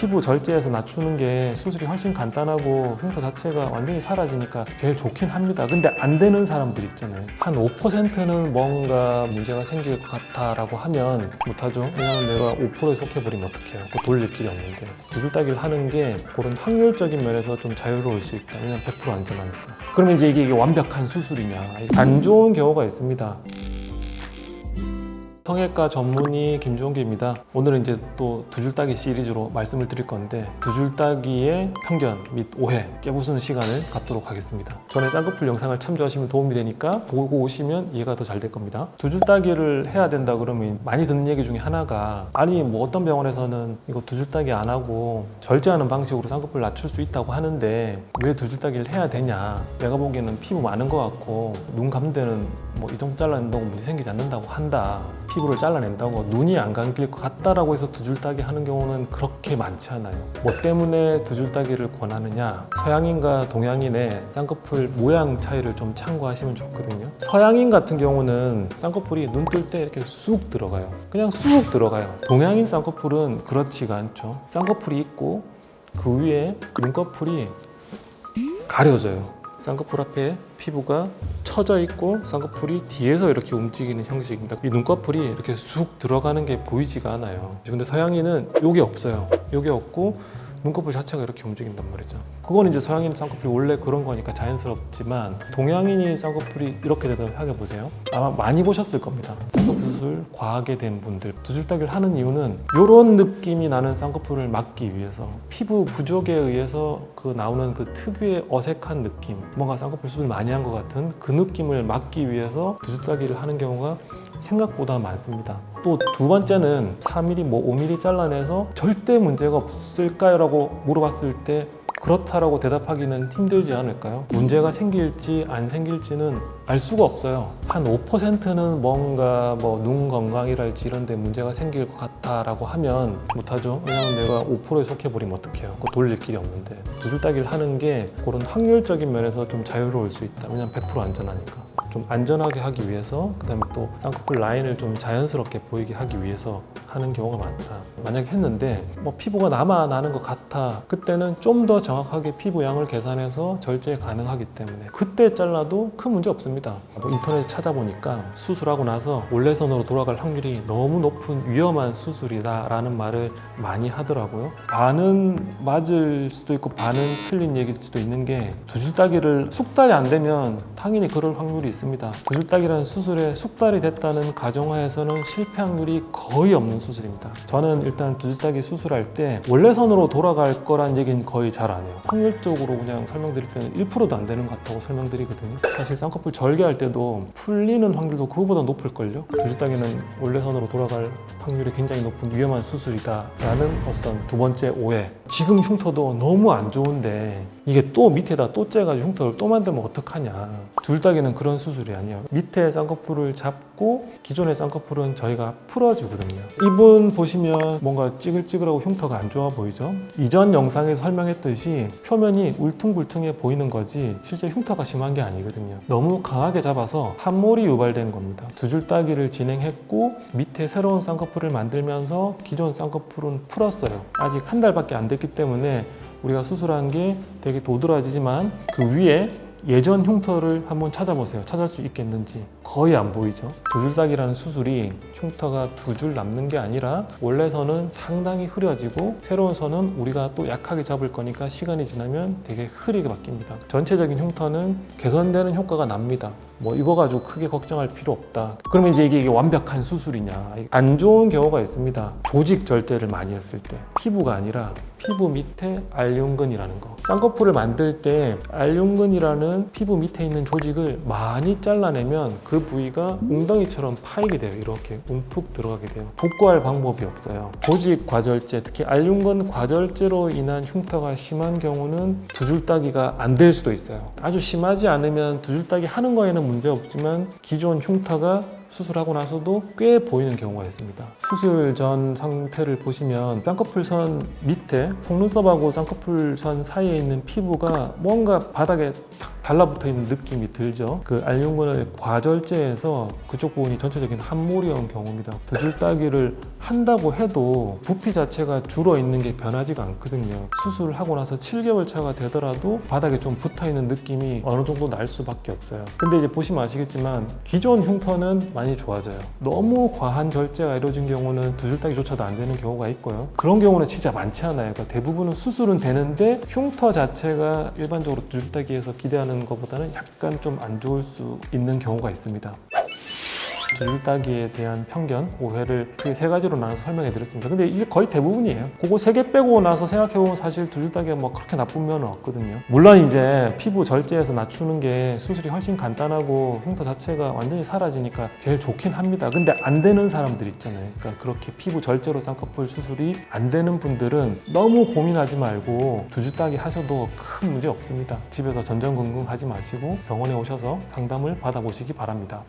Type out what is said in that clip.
피부 절제해서 낮추는 게 수술이 훨씬 간단하고 흉터 자체가 완전히 사라지니까 제일 좋긴 합니다. 근데 안 되는 사람들 있잖아요. 한 5%는 뭔가 문제가 생길 것 같다라고 하면 못하죠. 왜냐면 내가 5%에 속해버리면 어떡해요. 그거 돌릴 길이 없는데. 두줄 따기를 하는 게 그런 확률적인 면에서 좀 자유로울 수 있다. 왜냐면 100% 안전하니까. 그러면 이제 이게 완벽한 수술이냐. 안 좋은 경우가 있습니다. 성형외과 전문의 김종규입니다. 오늘은 이제 또 두 줄 따기 시리즈로 말씀을 드릴 건데 두 줄 따기의 편견 및 오해 깨부수는 시간을 갖도록 하겠습니다. 전에 쌍꺼풀 영상을 참조하시면 도움이 되니까 보고 오시면 이해가 더 잘 될 겁니다. 두 줄 따기를 해야 된다 그러면 많이 듣는 얘기 중에 하나가 아니 뭐 어떤 병원에서는 이거 두 줄 따기 안 하고 절제하는 방식으로 쌍꺼풀 낮출 수 있다고 하는데 왜 두 줄 따기를 해야 되냐. 내가 보기에는 피부 많은 것 같고 눈 감는 데는 뭐 이 정도 잘라낸다고 문제 생기지 않는다고 한다. 피부를 잘라낸다고 눈이 안 감길 것 같다라고 해서 두 줄 따기 하는 경우는 그렇게 많지 않아요. 뭐 때문에 두 줄 따기를 권하느냐? 서양인과 동양인의 쌍꺼풀 모양 차이를 좀 참고하시면 좋거든요. 서양인 같은 경우는 쌍꺼풀이 눈 뜰 때 이렇게 쑥 들어가요. 그냥 쑥 들어가요. 동양인 쌍꺼풀은 그렇지가 않죠. 쌍꺼풀이 있고 그 위에 눈꺼풀이 가려져요. 쌍꺼풀 앞에 피부가 처져 있고 쌍꺼풀이 뒤에서 이렇게 움직이는 형식입니다. 이 눈꺼풀이 이렇게 쑥 들어가는 게 보이지가 않아요. 근데 서양인은 요게 없어요. 요게 없고 눈꺼풀 자체가 이렇게 움직인단 말이죠. 그건 이제 서양인 쌍꺼풀이 원래 그런 거니까 자연스럽지만 동양인이 쌍꺼풀이 이렇게 되더라고요. 보세요. 아마 많이 보셨을 겁니다. 쌍꺼풀 수술 과하게 된 분들 두 줄 따기를 하는 이유는 이런 느낌이 나는 쌍꺼풀을 막기 위해서 피부 부족에 의해서 그 나오는 그 특유의 어색한 느낌 뭔가 쌍꺼풀 수술 많이 한 것 같은 그 느낌을 막기 위해서 두 줄 따기를 하는 경우가 생각보다 많습니다. 또 두 번째는 4mm, 뭐 5mm 잘라내서 절대 문제가 없을까요? 라고 물어봤을 때 그렇다라고 대답하기는 힘들지 않을까요? 문제가 생길지 안 생길지는 알 수가 없어요. 한 5%는 뭔가 뭐 눈 건강이랄지 이런 데 문제가 생길 것 같다라고 하면 못하죠. 왜냐면 내가 5%에 속해버리면 어떡해요. 그거 돌릴 길이 없는데. 두 줄 따기를 하는 게 그런 확률적인 면에서 좀 자유로울 수 있다. 왜냐면 100% 안전하니까. 좀 안전하게 하기 위해서 그다음에 또 쌍꺼풀 라인을 좀 자연스럽게 보이게 하기 위해서 하는 경우가 많다. 만약에 했는데 뭐 피부가 남아나는 것 같아. 그때는 좀 더 정확하게 피부 양을 계산해서 절제 가능하기 때문에 그때 잘라도 큰 문제 없습니다. 뭐 인터넷에 찾아보니까 수술하고 나서 원래선으로 돌아갈 확률이 너무 높은 위험한 수술이다 라는 말을 많이 하더라고요. 반은 맞을 수도 있고 반은 틀린 얘기일 수도 있는 게 두 줄 따기를 숙달이 안 되면 당연히 그럴 확률이 있습니다. 두 줄 따기라는 수술에 숙달이 됐다는 가정하에서는 실패 확률이 거의 없는 수술입니다. 저는 일단 두 줄 따기 수술할 때 원래선으로 돌아갈 거란 얘기는 거의 잘 안 해요. 확률적으로 그냥 설명드릴 때는 1%도 안 되는 것 같다고 설명드리거든요. 사실 쌍꺼풀 절개할 때도 풀리는 확률도 그거보다 높을걸요. 두 줄 따기는 원래선으로 돌아갈 확률이 굉장히 높은 위험한 수술이다 라는 어떤 두 번째 오해. 지금 흉터도 너무 안 좋은데 이게 또 밑에다 또 째가지고 흉터를 또 만들면 어떡하냐. 두 줄 따기는 그런 수술이 아니에요. 밑에 쌍꺼풀을 잡고 기존의 쌍꺼풀은 저희가 풀어주거든요. 이분 보시면 뭔가 찌글찌글하고 흉터가 안 좋아 보이죠? 이전 영상에서 설명했듯이 표면이 울퉁불퉁해 보이는 거지 실제 흉터가 심한 게 아니거든요. 너무 강하게 잡아서 함몰이 유발된 겁니다. 두 줄 따기를 진행했고 밑에 새로운 쌍꺼풀을 만들면서 기존 쌍꺼풀은 풀었어요. 아직 한 달밖에 안 됐기 때문에 우리가 수술한 게 되게 도드라지지만 그 위에 예전 흉터를 한번 찾아보세요. 찾을 수 있겠는지. 거의 안 보이죠. 두 줄 따기라는 수술이 흉터가 두 줄 남는 게 아니라 원래 선은 상당히 흐려지고 새로운 선은 우리가 또 약하게 잡을 거니까 시간이 지나면 되게 흐리게 바뀝니다. 전체적인 흉터는 개선되는 효과가 납니다. 뭐 이거 가지고 크게 걱정할 필요 없다. 그러면 이제 이게 완벽한 수술이냐. 안 좋은 경우가 있습니다. 조직 절제를 많이 했을 때 피부가 아니라 피부 밑에 알륜근이라는 거. 쌍꺼풀을 만들 때 알륜근이라는 피부 밑에 있는 조직을 많이 잘라내면 그 부위가 웅덩이처럼 파이게 돼요. 이렇게 움푹 들어가게 돼요. 복구할 방법이 없어요. 조직 과절제, 특히 알륜근 과절제로 인한 흉터가 심한 경우는 두 줄 따기가 안 될 수도 있어요. 아주 심하지 않으면 두 줄 따기 하는 거에는 문제 없지만 기존 흉터가 수술하고 나서도 꽤 보이는 경우가 있습니다. 수술 전 상태를 보시면 쌍꺼풀선 밑에 속눈썹하고 쌍꺼풀선 사이에 있는 피부가 뭔가 바닥에 탁 달라붙어 있는 느낌이 들죠. 그 알륜근을 과절제해서 그쪽 부분이 전체적인 함몰이온 경우입니다. 두 줄 따기를 한다고 해도 부피 자체가 줄어 있는 게 변하지가 않거든요. 수술을 하고 나서 7개월 차가 되더라도 바닥에 좀 붙어 있는 느낌이 어느 정도 날 수밖에 없어요. 근데 이제 보시면 아시겠지만 기존 흉터는 많이 좋아져요. 너무 과한 절제가 이루어진 경우는 두 줄 따기조차도 안 되는 경우가 있고요. 그런 경우는 진짜 많지 않아요. 그러니까 대부분은 수술은 되는데 흉터 자체가 일반적으로 두 줄 따기에서 기대하는 것보다는 약간 좀 안 좋을 수 있는 경우가 있습니다. 두 줄 따기에 대한 편견, 오해를 크게 세 가지로 나눠서 설명해 드렸습니다. 근데 이게 거의 대부분이에요. 그거 세 개 빼고 나서 생각해 보면 사실 두 줄 따기가 뭐 그렇게 나쁜 면은 없거든요. 물론 이제 피부 절제해서 낮추는 게 수술이 훨씬 간단하고 흉터 자체가 완전히 사라지니까 제일 좋긴 합니다. 근데 안 되는 사람들 있잖아요. 그러니까 그렇게 피부 절제로 쌍꺼풀 수술이 안 되는 분들은 너무 고민하지 말고 두 줄 따기 하셔도 큰 문제 없습니다. 집에서 전전긍긍 하지 마시고 병원에 오셔서 상담을 받아보시기 바랍니다.